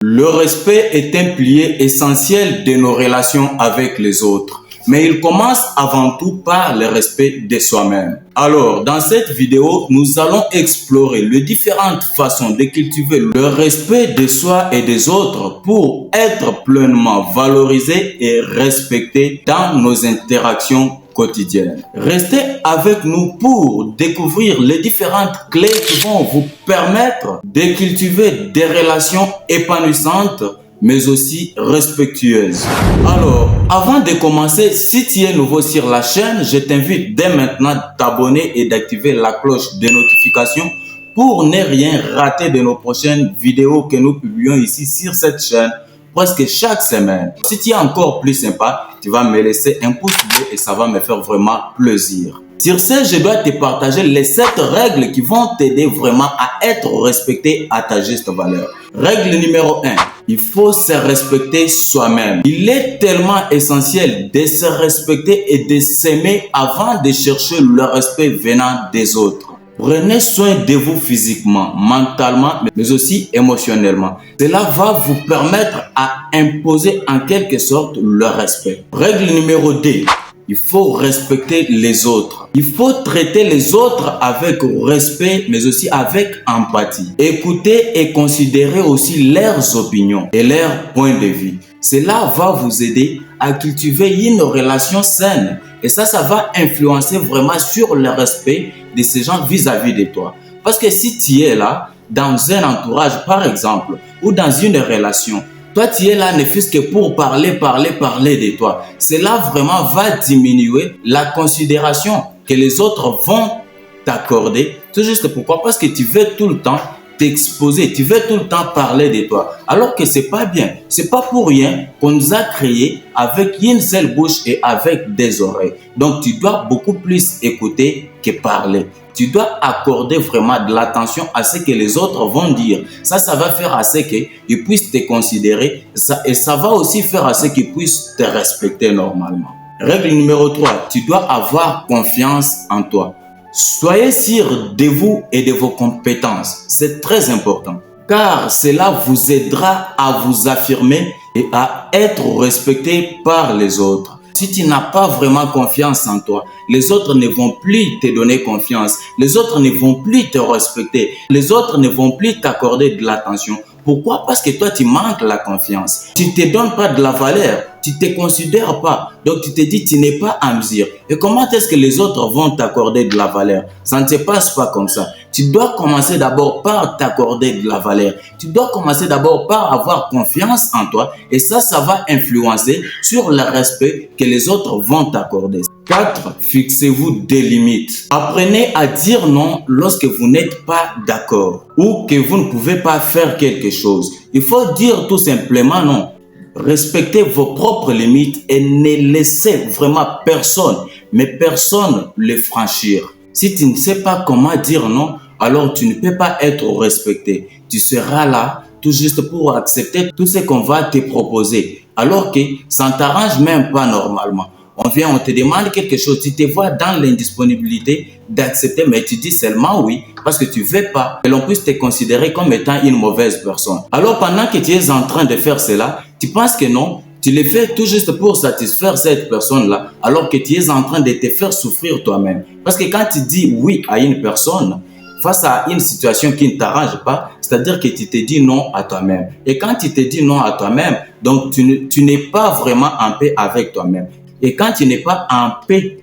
Le respect est un pilier essentiel de nos relations avec les autres. Mais il commence avant tout par le respect de soi-même. Alors, dans cette vidéo, nous allons explorer les différentes façons de cultiver le respect de soi et des autres pour être pleinement valorisé et respecté dans nos interactions quotidiennes. Restez avec nous pour découvrir les différentes clés qui vont vous permettre de cultiver des relations épanouissantes mais aussi respectueuses. Alors, avant de commencer, si tu es nouveau sur la chaîne, je t'invite dès maintenant à t'abonner et d'activer la cloche de notification pour ne rien rater de nos prochaines vidéos que nous publions ici sur cette chaîne presque chaque semaine. Si tu es encore plus sympa, tu vas me laisser un pouce bleu et ça va me faire vraiment plaisir. Sur ce, je dois te partager les 7 règles qui vont t'aider vraiment à être respecté à ta juste valeur. Règle numéro 1. Il faut se respecter soi-même. Il est tellement essentiel de se respecter et de s'aimer avant de chercher le respect venant des autres. Prenez soin de vous physiquement, mentalement, mais aussi émotionnellement. Cela va vous permettre à imposer en quelque sorte le respect. Règle numéro 2. Il faut respecter les autres. Il faut traiter les autres avec respect, mais aussi avec empathie. Écouter et considérer aussi leurs opinions et leurs points de vue. Cela va vous aider à cultiver une relation saine. Et ça va influencer vraiment sur le respect de ces gens vis-à-vis de toi. Parce que si tu es là, dans un entourage par exemple, ou dans une relation, toi, tu es là ne fût-ce que pour parler de toi. Cela vraiment va diminuer la considération que les autres vont t'accorder. C'est juste pourquoi? Parce que tu veux tout le temps t'exposer, tu veux tout le temps parler de toi. Alors que c'est pas bien. C'est pas pour rien qu'on nous a créés avec une seule bouche et avec des oreilles. Donc, tu dois beaucoup plus écouter que parler. Tu dois accorder vraiment de l'attention à ce que les autres vont dire. Ça va faire à ce qu'ils puissent te considérer et ça va aussi faire à ce qu'ils puissent te respecter normalement. Règle numéro 3, tu dois avoir confiance en toi. Soyez sûr de vous et de vos compétences. C'est très important car cela vous aidera à vous affirmer et à être respecté par les autres. Si tu n'as pas vraiment confiance en toi, les autres ne vont plus te donner confiance. Les autres ne vont plus te respecter. Les autres ne vont plus t'accorder de l'attention. Pourquoi? Parce que toi, tu manques la confiance. Tu ne te donnes pas de la valeur. Tu ne te considères pas. Donc, tu te dis, tu n'es pas en mesure. Et comment est-ce que les autres vont t'accorder de la valeur? Ça ne se passe pas comme ça. Tu dois commencer d'abord par t'accorder de la valeur. Tu dois commencer d'abord par avoir confiance en toi. Et ça va influencer sur le respect que les autres vont t'accorder. 4. Fixez-vous des limites. Apprenez à dire non lorsque vous n'êtes pas d'accord ou que vous ne pouvez pas faire quelque chose. Il faut dire tout simplement non. Respectez vos propres limites et ne laissez vraiment personne les franchir. Si tu ne sais pas comment dire non, alors tu ne peux pas être respecté. Tu seras là tout juste pour accepter tout ce qu'on va te proposer, alors que ça ne t'arrange même pas normalement. On te demande quelque chose, tu te vois dans l'indisponibilité d'accepter, mais tu dis seulement oui parce que tu ne veux pas que l'on puisse te considérer comme étant une mauvaise personne. Alors pendant que tu es en train de faire cela, tu penses que non, tu le fais tout juste pour satisfaire cette personne-là, alors que tu es en train de te faire souffrir toi-même. Parce que quand tu dis oui à une personne, face à une situation qui ne t'arrange pas, c'est-à-dire que tu te dis non à toi-même. Et quand tu te dis non à toi-même, donc tu n'es pas vraiment en paix avec toi-même. Et quand tu n'es pas en paix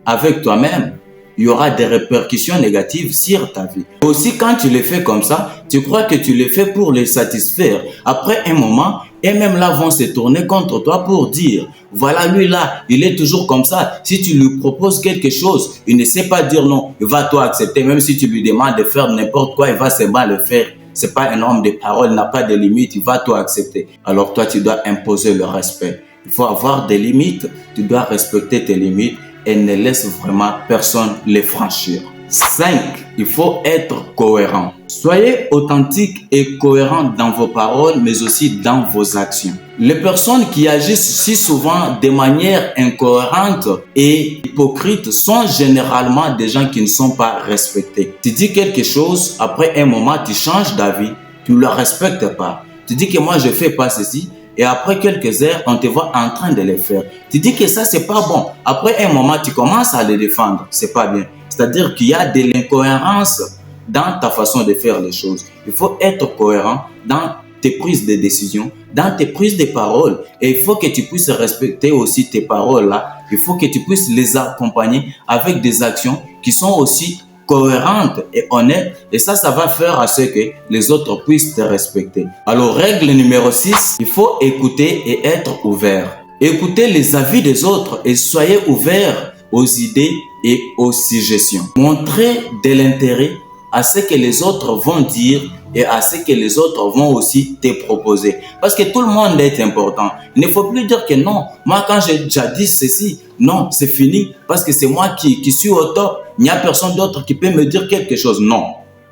avec toi-même, il y aura des répercussions négatives sur ta vie. Aussi, quand tu le fais comme ça, tu crois que tu le fais pour les satisfaire. Après un moment, et même là vont se tourner contre toi pour dire, voilà lui là, il est toujours comme ça. Si tu lui proposes quelque chose, il ne sait pas dire non, il va toi accepter. Même si tu lui demandes de faire n'importe quoi, il va seulement le faire. C'est pas un homme de parole, il n'a pas de limites, il va toi accepter. Alors toi, tu dois imposer le respect. Il faut avoir des limites, tu dois respecter tes limites et ne laisse vraiment personne les franchir. 5. Il faut être cohérent. Soyez authentique et cohérent dans vos paroles, mais aussi dans vos actions. Les personnes qui agissent si souvent de manière incohérente et hypocrite sont généralement des gens qui ne sont pas respectés. Tu dis quelque chose, après un moment, tu changes d'avis, tu ne le respectes pas. tu dis que moi je fais pas ceci, et après quelques heures, on te voit en train de les faire. Tu dis que ça, c'est pas bon. Après un moment, tu commences à les défendre. C'est pas bien. C'est-à-dire qu'il y a de l'incohérence dans ta façon de faire les choses. Il faut être cohérent dans tes prises de décision, dans tes prises de parole. Et il faut que tu puisses respecter aussi tes paroles là. Il faut que tu puisses les accompagner avec des actions qui sont aussi cohérente et honnête, et ça va faire à ce que les autres puissent te respecter. Alors, règle numéro 6, il faut écouter et être ouvert. Écoutez les avis des autres et soyez ouvert aux idées et aux suggestions. Montrez de l'intérêt à ce que les autres vont dire et à ce que les autres vont aussi te proposer. Parce que tout le monde est important. Il ne faut plus dire que non, moi quand j'ai jadis ceci, non, c'est fini parce que c'est moi qui suis au top. Il n'y a personne d'autre qui peut me dire quelque chose. Non,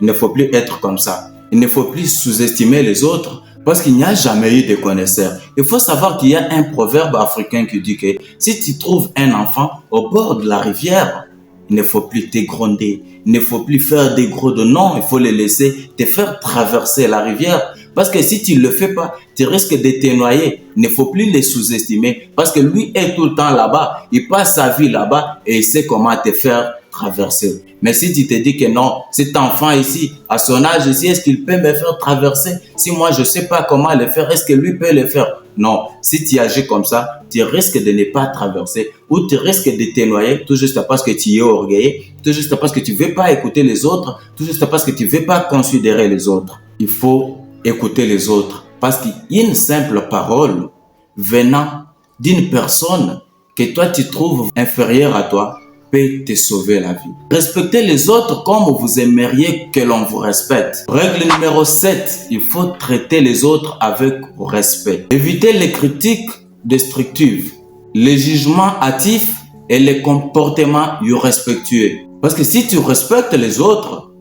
il ne faut plus être comme ça. Il ne faut plus sous-estimer les autres parce qu'il n'y a jamais eu de connaisseurs. Il faut savoir qu'il y a un proverbe africain qui dit que si tu trouves un enfant au bord de la rivière, il ne faut plus te gronder, il ne faut plus faire des gros de non, il faut les laisser te faire traverser la rivière. Parce que si tu ne le fais pas, tu risques de te noyer. Il ne faut plus les sous-estimer parce que lui est tout le temps là-bas, il passe sa vie là-bas et il sait comment te faire traverser. Mais si tu te dis que non, cet enfant ici, à son âge ici, est-ce qu'il peut me faire traverser? Si moi je ne sais pas comment le faire, est-ce que lui peut le faire? Non, si tu agis comme ça, tu risques de ne pas traverser ou tu risques de te noyer tout juste parce que tu es orgueilleux, tout juste parce que tu ne veux pas écouter les autres, tout juste parce que tu ne veux pas considérer les autres. Il faut écouter les autres parce qu'une simple parole venant d'une personne que toi tu trouves inférieure à toi peut te sauver la vie. Respectez les autres comme vous aimeriez que l'on vous respecte. Règle numéro 7, il faut traiter les autres avec respect. Évitez les critiques destructives, les jugements hâtifs et les comportements irrespectueux. Parce que si tu respectes les autres,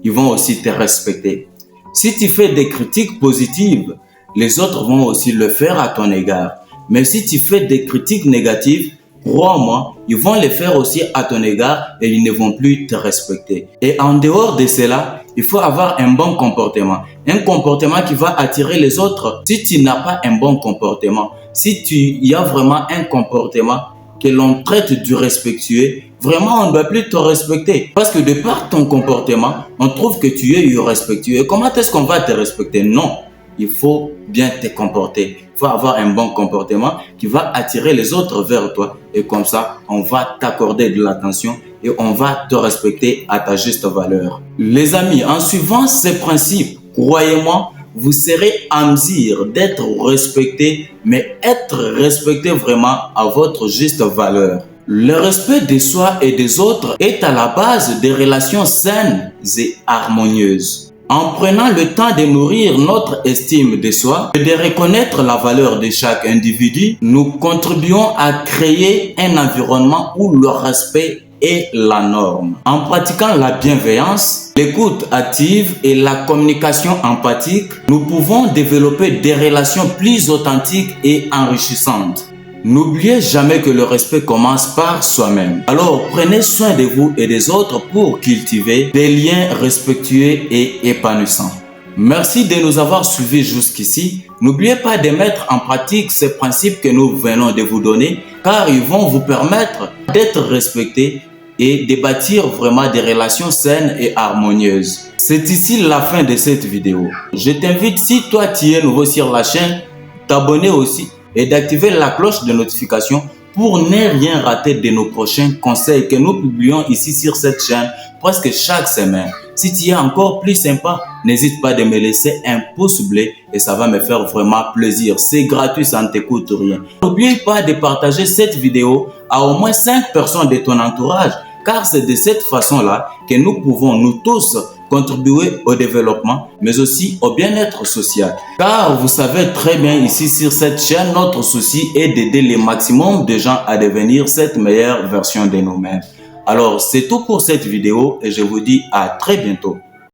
ils vont aussi te respecter. Si tu fais des critiques positives, les autres vont aussi le faire à ton égard. Mais si tu fais des critiques négatives, crois-moi, ils vont les faire aussi à ton égard et ils ne vont plus te respecter. Et en dehors de cela, il faut avoir un bon comportement. Un comportement qui va attirer les autres. Si tu n'as pas un bon comportement, si il y a vraiment un comportement que l'on traite du respectueux, vraiment on ne doit plus te respecter. Parce que de par ton comportement, on trouve que tu es irrespectueux. Comment est-ce qu'on va te respecter? Non. Il faut bien te comporter. Il faut avoir un bon comportement qui va attirer les autres vers toi. Et comme ça, on va t'accorder de l'attention et on va te respecter à ta juste valeur. Les amis, en suivant ces principes, croyez-moi, vous serez en mesure d'être respecté, mais être respecté vraiment à votre juste valeur. Le respect de soi et des autres est à la base des relations saines et harmonieuses. En prenant le temps de nourrir notre estime de soi et de reconnaître la valeur de chaque individu, nous contribuons à créer un environnement où le respect est la norme. En pratiquant la bienveillance, l'écoute active et la communication empathique, nous pouvons développer des relations plus authentiques et enrichissantes. N'oubliez jamais que le respect commence par soi-même. Alors, prenez soin de vous et des autres pour cultiver des liens respectueux et épanouissants. Merci de nous avoir suivis jusqu'ici. N'oubliez pas de mettre en pratique ces principes que nous venons de vous donner, car ils vont vous permettre d'être respectés et de bâtir vraiment des relations saines et harmonieuses. C'est ici la fin de cette vidéo. Je t'invite, si toi tu es nouveau sur la chaîne, t'abonner aussi et d'activer la cloche de notification pour ne rien rater de nos prochains conseils que nous publions ici sur cette chaîne presque chaque semaine. Si tu es encore plus sympa, n'hésite pas de me laisser un pouce bleu et ça va me faire vraiment plaisir. C'est gratuit, ça ne te coûte rien. N'oublie pas de partager cette vidéo à au moins 5 personnes de ton entourage, car c'est de cette façon-là que nous pouvons, nous tous, contribuer au développement, mais aussi au bien-être social. Car vous savez très bien ici sur cette chaîne, notre souci est d'aider le maximum de gens à devenir cette meilleure version de nous-mêmes. Alors, c'est tout pour cette vidéo et je vous dis à très bientôt.